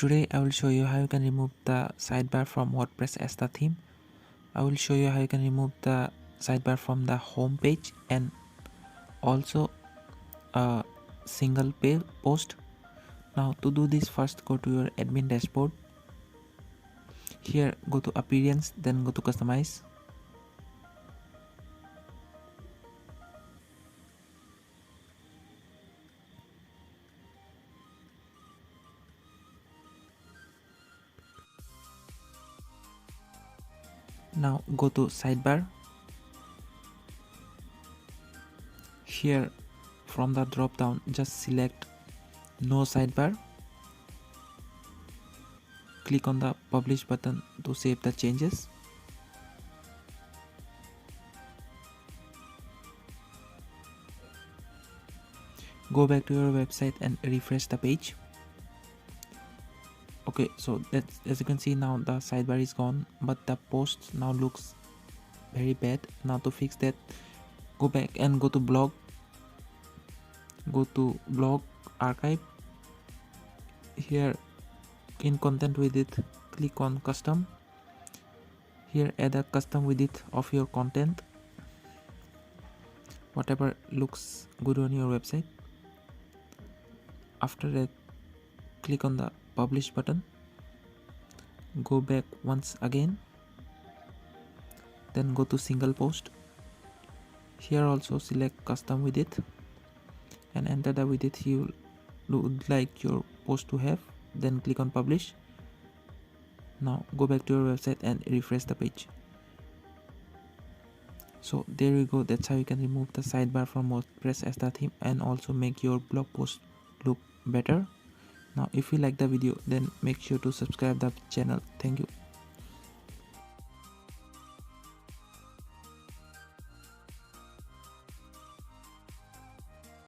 Today I will show you how you can remove the sidebar from WordPress Astra theme. I will show you how you can remove the sidebar from the home page and also a single page post. Now to do this, first go to your admin dashboard. Here go to appearance, then go to customize. Now go to sidebar. Here from the drop down just select no sidebar. Click on the publish button to save the changes. Go back to your website and refresh the page. Okay, so that's, as you can see, now the sidebar is gone, but the post now looks very bad. Now to fix that, go back and go to blog archive. Here in content width, click on custom. Here add a custom width of your content, whatever looks good on your website. After that, click on the publish button. Go back once again, then go to single post. Here also select custom width and enter the width you would like your post to have, then click on publish. Now go back to your website and refresh the page. So there you go, that's how you can remove the sidebar from WordPress Astra theme and also make your blog post look better. Now if you like the video, then make sure to subscribe the channel. Thank you.